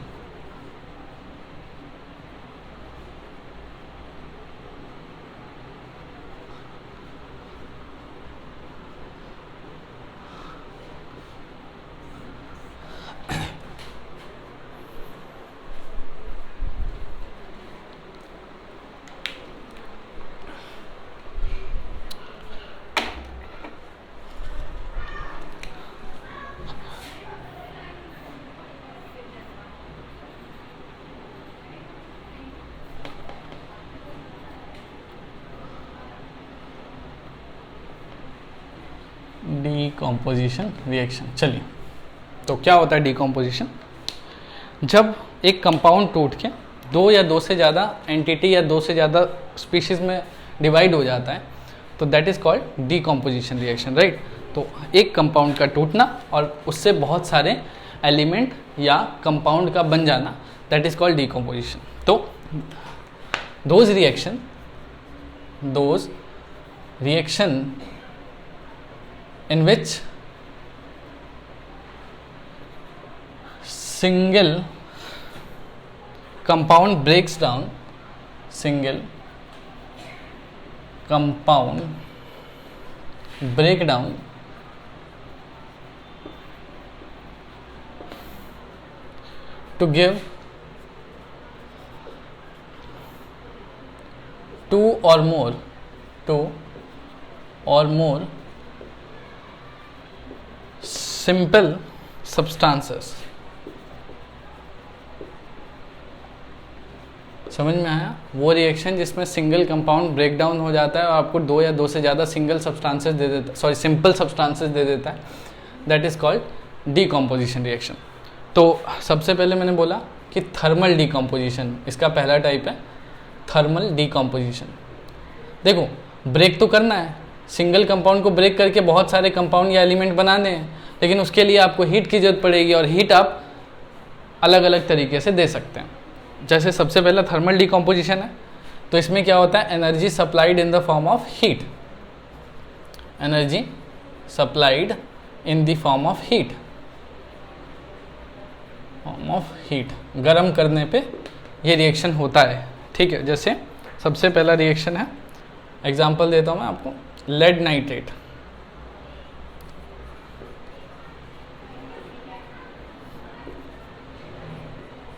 decomposition reaction. चलिए, तो क्या होता है डीकॉम्पोजिशन? जब एक कंपाउंड टूट के दो या दो से ज़्यादा एंटिटी या दो से ज़्यादा स्पीशीज़ में डिवाइड हो जाता है तो that is called decomposition reaction, right. तो एक कंपाउंड का टूटना और उससे बहुत सारे एलिमेंट या कंपाउंड का बन जाना, दैट इज़ कॉल्ड डीकॉम्पोजिशन। तो those reaction in which single compound breaks down, single compound break down to give two or more simple substances. समझ में आया? वो रिएक्शन जिसमें सिंगल कंपाउंड ब्रेक डाउन हो जाता है और आपको दो या दो से ज़्यादा सिंगल सब्सटेंसेस दे देता है, सॉरी सिंपल सब्सटेंसेस दे देता है, that is called decomposition reaction. तो सबसे पहले मैंने बोला कि थर्मल डीकॉम्पोजिशन इसका पहला टाइप है, थर्मल डीकॉम्पोजिशन। देखो, ब्रेक तो करना है, सिंगल कंपाउंड को ब्रेक करके बहुत सारे कंपाउंड या एलिमेंट बनाने हैं, लेकिन उसके लिए आपको हीट की जरूरत पड़ेगी और हीट आप अलग अलग तरीके से दे सकते हैं। जैसे सबसे पहला थर्मल डीकॉम्पोजिशन है, तो इसमें क्या होता है? Energy supplied in the form of heat, energy supplied in the form of heat, गर्म करने पे ये रिएक्शन होता है, ठीक है। जैसे सबसे पहला रिएक्शन है, एग्जाम्पल देता हूँ मैं आपको, लेड नाइट्रेट।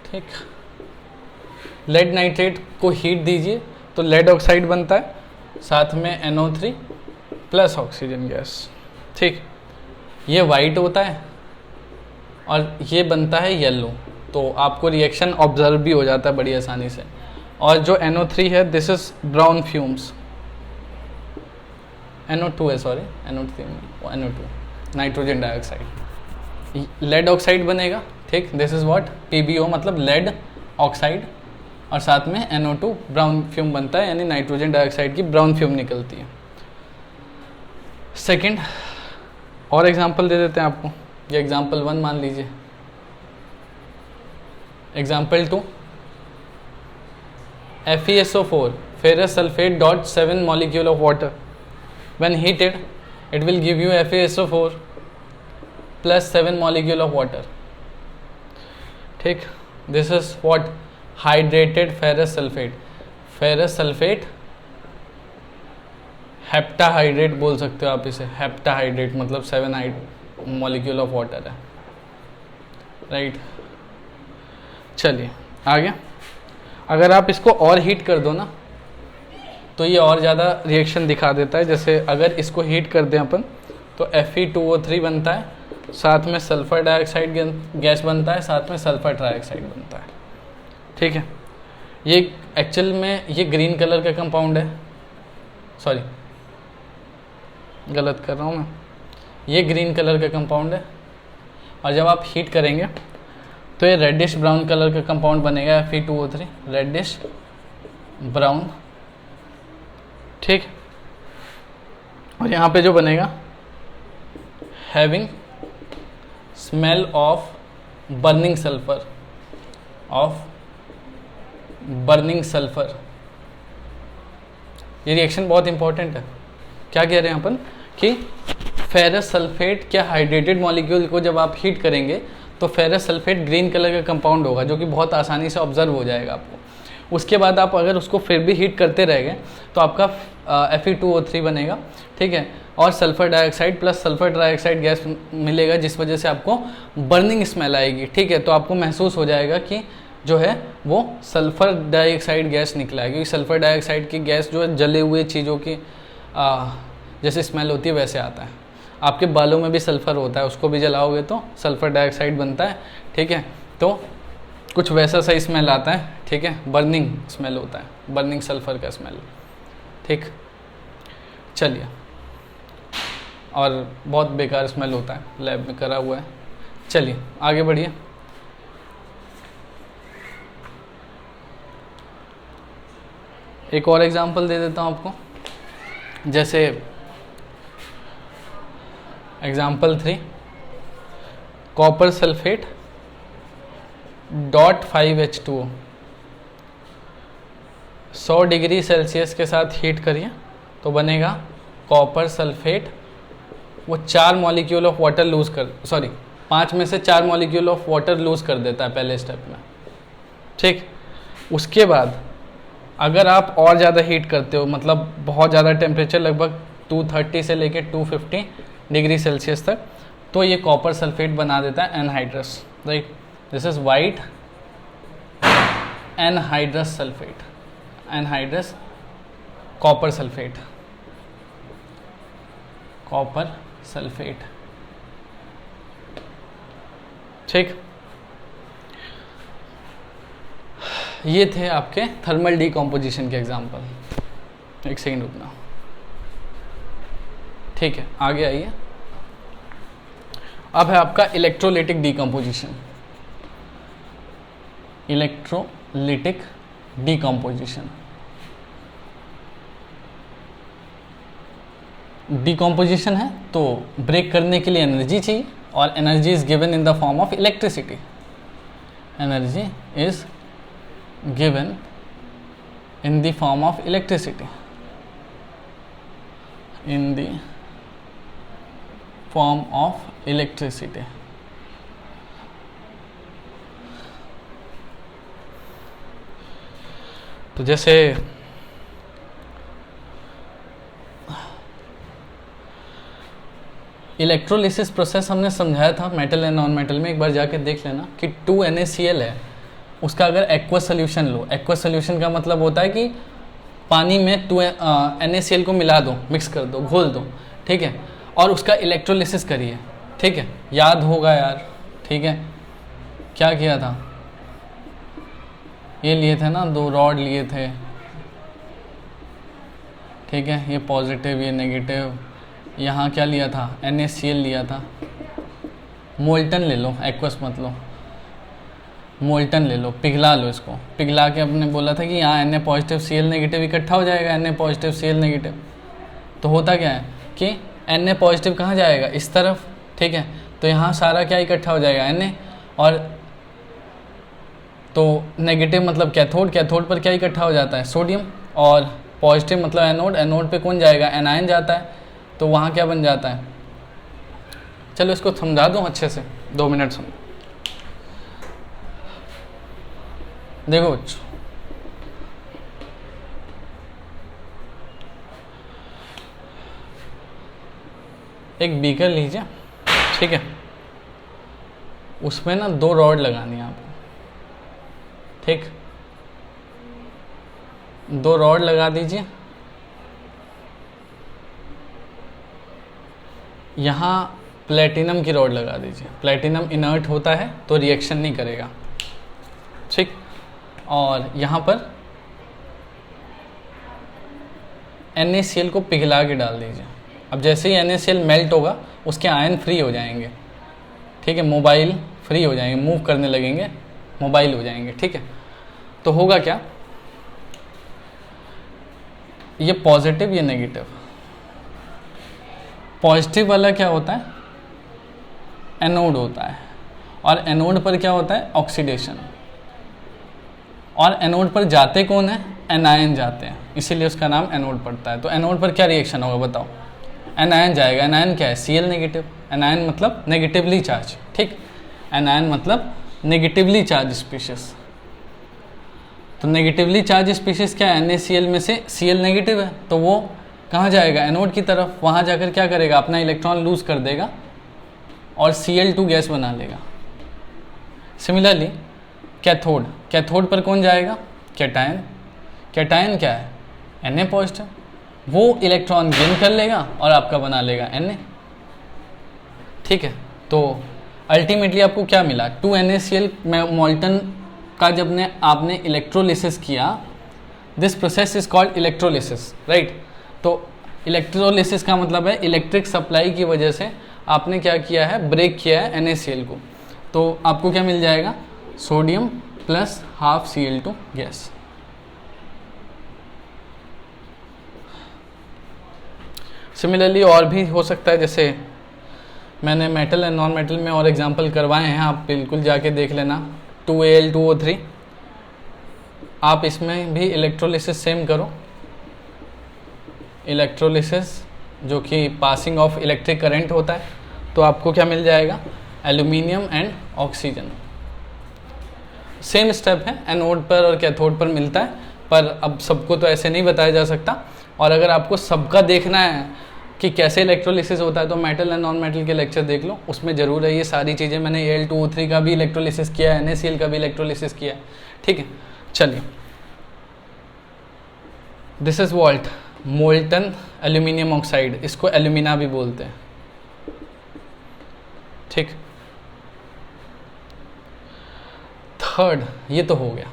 ठीक, लेड नाइट्रेट को हीट दीजिए तो लेड ऑक्साइड बनता है, साथ में NO3 प्लस ऑक्सीजन गैस, ठीक। ये वाइट होता है और ये बनता है येलो, तो आपको रिएक्शन ऑब्जर्व भी हो जाता है बड़ी आसानी से। और जो NO3 है this is brown fumes, NO2 है, sorry NO3 NO2 nitrogen dioxide, lead oxide बनेगा, ठीक। दिस इज व्हाट PbO मतलब लेड ऑक्साइड, और साथ में NO2 ब्राउन फ्यूम बनता है, यानी नाइट्रोजन डाइऑक्साइड की ब्राउन फ्यूम निकलती है। सेकंड और एग्जांपल दे देते हैं आपको, ये एग्जांपल 1 मान लीजिए। Example 2 FeSO4 ferrous sulfate dot 7 molecule of water, when heated it will give you FeSO4 plus 7 molecule of water, ठीक। this is what hydrated ferrous sulfate, ferrous sulfate heptahydrate बोल सकते हो आप इसे, हेप्टाहाइड्रेट मतलब 7 मॉलिक्यूल ऑफ वाटर है, right. चलिए आगे, अगर आप इसको और हीट कर दो ना तो ये और ज़्यादा रिएक्शन दिखा देता है। जैसे अगर इसको हीट कर दें अपन तो Fe2O3 बनता है, साथ में सल्फर डाइऑक्साइड गैस बनता है, साथ में सल्फर ट्राइऑक्साइड बनता है, ठीक है। ये एक्चुअल में ये ग्रीन कलर का कंपाउंड है, सॉरी गलत कर रहा हूँ मैं, ये ग्रीन कलर का कंपाउंड है, और जब आप हीट करेंगे तो ये रेडिश ब्राउन कलर का कंपाउंड बनेगा Fe2O3, रेडिश ब्राउन, ठीक। और यहाँ पे जो बनेगा having smell of burning sulphur, of burning sulphur. ये रिएक्शन बहुत इंपॉर्टेंट है। क्या कह रहे हैं अपन कि फेरस सल्फेट क्या हाइड्रेटेड मॉलिक्यूल को जब आप हीट करेंगे तो फेरस सल्फेट ग्रीन कलर का कंपाउंड होगा, जो कि बहुत आसानी से ऑब्जर्व हो जाएगा आपको। उसके बाद आप अगर उसको फिर भी हीट करते रह गए तो आपका Fe2O3 बनेगा, ठीक है, और sulphur dioxide plus sulphur trioxide gas मिलेगा, जिस वजह से आपको बर्निंग स्मेल आएगी, ठीक है। तो आपको महसूस हो जाएगा कि जो है वो सल्फर डाइऑक्साइड गैस निकला है, क्योंकि सल्फर डाइऑक्साइड की गैस जो है जले हुए चीज़ों की जैसे स्मेल होती है वैसे आता है। आपके बालों में भी सल्फ़र होता है, उसको भी जलाओगे तो सल्फ़र डाइऑक्साइड बनता है, ठीक है। तो कुछ वैसा सही स्मेल आता है, ठीक है, बर्निंग स्मेल होता है, बर्निंग सल्फ़र का स्मेल, ठीक। चलिए, और बहुत बेकार स्मेल होता है, लैब में करा हुआ है। चलिए आगे बढ़िए। एक और एग्जांपल दे देता हूँ आपको, जैसे example 3 copper sulphate .5H2O 100 degree Celsius के साथ हीट करिए तो बनेगा कॉपर सल्फेट। वो 4 मॉलिक्यूल ऑफ वाटर लूज कर, सॉरी 5 में से 4 मॉलिक्यूल ऑफ वाटर लूज कर देता है पहले स्टेप में, ठीक। उसके बाद अगर आप और ज़्यादा हीट करते हो, मतलब बहुत ज़्यादा टेम्परेचर लगभग 230 से लेके 250 डिग्री सेल्सियस तक, तो ये कॉपर सल्फेट बना देता है anhydrous, right. This is white anhydrous sulphate, anhydrous copper sulphate, copper sulphate, ठीक। ये थे आपके थर्मल डीकम्पोजिशन के एग्जाम्पल। एक सेकेंड रुकना, ठीक है, आगे आइए। अब है आपका electrolytic decomposition, electrolytic decomposition. Decomposition है तो ब्रेक करने के लिए एनर्जी चाहिए, और energy is given in the form of electricity, energy is given in the form of electricity, in the form of electricity. तो जैसे इलेक्ट्रोलिसिस प्रोसेस हमने समझाया था मेटल एंड नॉन मेटल में, एक बार जाके देख लेना कि 2NaCl है, उसका अगर एक्वस सोल्यूशन लो, एक्वस सोल्यूशन का मतलब होता है कि पानी में NaCl को मिला दो, मिक्स कर दो, घोल दो, ठीक है, और उसका इलेक्ट्रोलिसिस करिए, ठीक है, याद होगा यार, ठीक है। क्या किया था, ये लिए थे ना, 2 रॉड लिए थे, ठीक है, ये पॉजिटिव ये नेगेटिव। यहाँ क्या लिया था, NaCl लिया था। मोल्टन ले लो, एक्वस मत लो, मोल्टन ले लो, पिघला लो इसको। पिघला के अपने बोला था कि यहाँ Na पॉजिटिव Cl नेगेटिव इकट्ठा हो जाएगा, Na पॉजिटिव Cl नेगेटिव। तो होता क्या है कि Na पॉजिटिव कहाँ जाएगा, इस तरफ, ठीक है। तो यहाँ सारा क्या इकट्ठा हो जाएगा, Na, और तो नेगेटिव मतलब कैथोड, कैथोड पर क्या इकट्ठा हो जाता है, सोडियम, और पॉजिटिव मतलब एनोड, एनोड पे कौन जाएगा, एनायन जाता है। तो वहाँ क्या बन जाता है, चलो इसको समझा दूँ अच्छे से, 2 मिनट सुनो। देखो बच्चों, एक बीकर लीजिए, ठीक है, उसमें ना 2 रॉड लगानी है आपको, ठीक, 2 रॉड लगा दीजिए। यहाँ प्लेटिनम की रॉड लगा दीजिए। प्लेटिनम इनर्ट होता है तो रिएक्शन नहीं करेगा, ठीक। और यहाँ पर NaCl को पिघला के डाल दीजिए। अब जैसे ही NaCl मेल्ट होगा उसके आयन फ्री हो जाएंगे, ठीक है, मोबाइल फ्री हो जाएंगे, मूव करने लगेंगे, मोबाइल हो जाएंगे, ठीक है। तो होगा क्या, ये पॉजिटिव ये नेगेटिव। पॉजिटिव वाला क्या होता है, एनोड होता है, और एनोड पर क्या होता है, ऑक्सीडेशन। और एनोड पर जाते कौन है, एनायन जाते हैं, इसीलिए उसका नाम एनोड पड़ता है। तो एनोड पर क्या रिएक्शन होगा बताओ, एनायन जाएगा। एनायन क्या है, Cl नेगेटिव। एनायन मतलब नेगेटिवली चार्ज, ठीक, एनायन मतलब नेगेटिवली चार्ज स्पीशीज। तो नेगेटिवली चार्ज स्पीशीज क्या है, NaCl में से Cl नेगेटिव है, तो वो कहाँ जाएगा, एनोड की तरफ। वहाँ जाकर क्या करेगा, अपना इलेक्ट्रॉन लूज कर देगा और Cl2 गैस बना लेगा। सिमिलरली कैथोड, कैथोड पर कौन जाएगा, कैटायन। कैटायन क्या है, Na पॉजिटिव, वो इलेक्ट्रॉन गेन कर लेगा और आपका बना लेगा Na, ठीक है। तो अल्टीमेटली आपको क्या मिला, 2 NaCl मोल्टन का जब आपने इलेक्ट्रोलिसिस किया, this process is called electrolysis, right. तो इलेक्ट्रोलिसिस का मतलब है इलेक्ट्रिक सप्लाई की वजह से आपने क्या किया है, ब्रेक किया है NaCl को। तो आपको क्या मिल जाएगा, sodium plus half Cl2 gas. Similarly और भी हो सकता है, जैसे मैंने मेटल एंड नॉन मेटल में और एग्जांपल करवाए हैं, आप बिल्कुल जाके देख लेना। 2Al2O3, आप इसमें भी इलेक्ट्रोलिसिस सेम करो, इलेक्ट्रोलिसिस जो कि पासिंग ऑफ इलेक्ट्रिक करंट होता है। तो आपको क्या मिल जाएगा, aluminium and oxygen. Same step है, एनोड पर और कैथोड पर मिलता है, पर अब सबको तो ऐसे नहीं बताया जा सकता। और अगर आपको सबका देखना है कि कैसे इलेक्ट्रोलिसिस होता है, तो मेटल एंड नॉन मेटल के लेक्चर देख लो, उसमें ज़रूर है ये सारी चीज़ें। मैंने Al2O3 का भी इलेक्ट्रोलिसिस किया है, NaCl का भी इलेक्ट्रोलिसिस किया है, ठीक है। चलिए, this is what molten aluminium oxide, इसको एल्यूमिना भी बोलते हैं, ठीक। थर्ड, ये तो हो गया,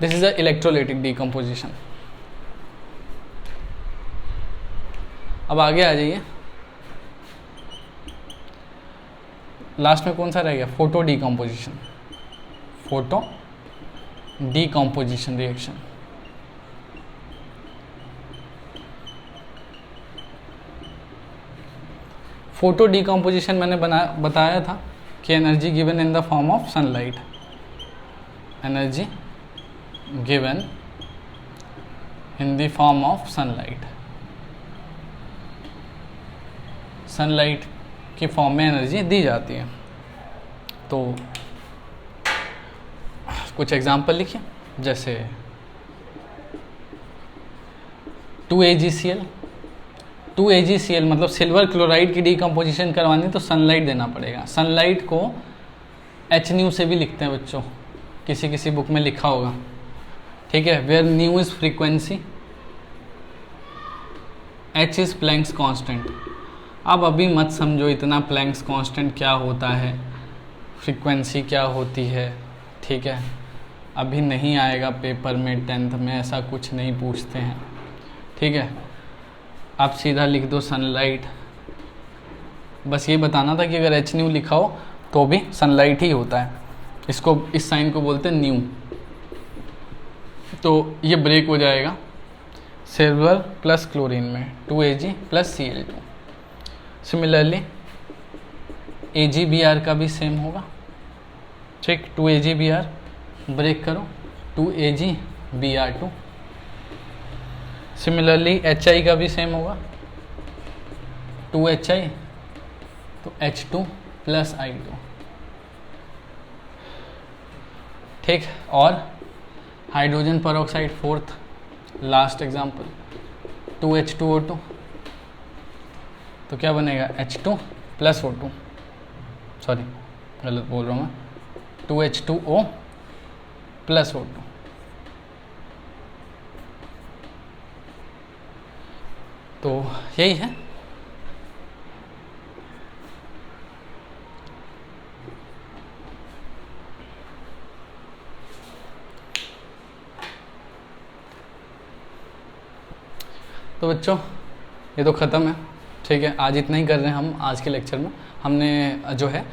this is a electrolytic decomposition. अब आगे आ जाइए, लास्ट में कौन सा रह गया, photo decomposition. Photo decomposition reaction. Photo decomposition मैंने बताया था कि energy given in the form of sunlight, energy given in the form of sunlight. Sunlight की फॉर्म में एनर्जी दी जाती है। तो कुछ एग्जांपल लिखिए, जैसे 2AgCl। 2AgCl मतलब सिल्वर क्लोराइड की डीकम्पोजिशन करवानी तो सनलाइट देना पड़ेगा। सनलाइट को HNu से भी लिखते हैं बच्चों, किसी किसी बुक में लिखा होगा, ठीक है। Where nu is frequency, H is Planck's constant. आप अभी मत समझो इतना प्लैंक्स कांस्टेंट क्या होता है, फ्रीक्वेंसी क्या होती है, ठीक है। अभी नहीं आएगा पेपर में, 10th में ऐसा कुछ नहीं पूछते हैं, ठीक है। आप सीधा लिख दो सनलाइट। बस ये बताना था कि अगर एच न्यू लिखा हो तो भी सनलाइट ही होता है, इसको इस साइन को बोलते हैं न्यू। तो ये ब्रेक हो जाएगा सिल्वर प्लस क्लोरीन में 2Ag plus Cl2। Similarly AgBr का भी सेम होगा, ठीक। 2AgBr ब्रेक करो 2AgBr2। सिमिलरली HI का भी सेम होगा 2HI तो H2 प्लस I2, ठीक। और hydrogen peroxide fourth last example 2H2O2, तो क्या बनेगा H2 प्लस O2, सॉरी गलत बोल रहा हूँ मैं, 2H2O प्लस O2। तो यही है। तो बच्चों ये तो ख़त्म है, ठीक है। आज इतना ही कर रहे हैं हम आज के लेक्चर में। हमने जो है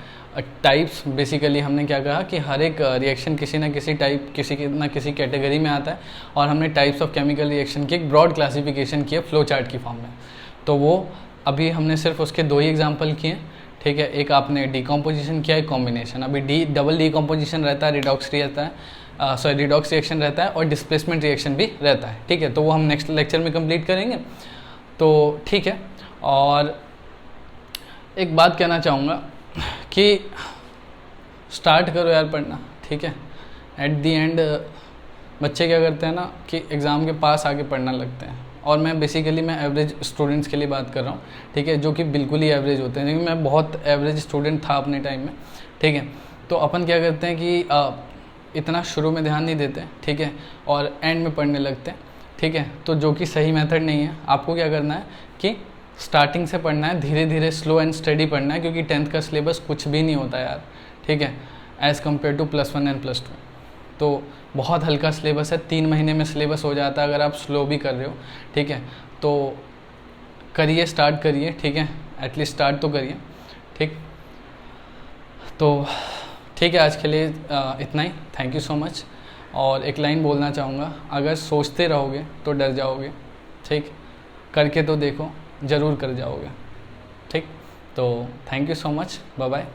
टाइप्स, बेसिकली हमने क्या कहा कि हर एक रिएक्शन किसी ना किसी टाइप, किसी ना किसी कैटेगरी में आता है, और हमने टाइप्स ऑफ केमिकल रिएक्शन की एक ब्रॉड क्लासिफिकेशन की है फ्लो चार्ट की फॉर्म में। तो वो अभी हमने सिर्फ उसके 2 ही एग्जाम्पल किए, ठीक है। एक आपने डिकम्पोजिशन किया, एक कॉम्बिनेशन। अभी डबल डिकम्पोजिशन रहता है, रिडॉक्स रहता है, रिडॉक्स रिएक्शन रहता है, और डिस्प्लेसमेंट रिएक्शन भी रहता है, ठीक है। तो वो हम नेक्स्ट लेक्चर में कंप्लीट करेंगे, तो ठीक है। और एक बात कहना चाहूँगा कि स्टार्ट करो यार पढ़ना, ठीक है। एट दी एंड बच्चे क्या करते हैं ना कि एग्ज़ाम के पास आके पढ़ना लगते हैं, और मैं बेसिकली मैं एवरेज स्टूडेंट्स के लिए बात कर रहा हूँ, ठीक है, जो कि बिल्कुल ही एवरेज होते हैं, क्योंकि मैं बहुत एवरेज स्टूडेंट था अपने टाइम में, ठीक है। तो अपन क्या करते हैं कि इतना शुरू में ध्यान नहीं देते, ठीक है, और एंड में पढ़ने लगते हैं, ठीक है। तो जो कि सही मेथड नहीं है। आपको क्या करना है कि स्टार्टिंग से पढ़ना है, धीरे धीरे स्लो एंड स्टडी पढ़ना है, क्योंकि 10th का सिलेबस कुछ भी नहीं होता यार, ठीक है, एज़ कम्पेयर टू +1 एंड +2। तो बहुत हल्का सिलेबस है, 3 महीने में सिलेबस हो जाता है अगर आप स्लो भी कर रहे हो, ठीक है। तो करिए, स्टार्ट करिए, ठीक है, एटलीस्ट स्टार्ट तो करिए, ठीक। तो ठीक है, आज के लिए इतना ही। Thank you so much. और एक लाइन बोलना चाहूँगा, अगर सोचते रहोगे तो डर जाओगे, ठीक, करके तो देखो, ज़रूर कर जाओगे, ठीक। तो thank you so much, bye bye.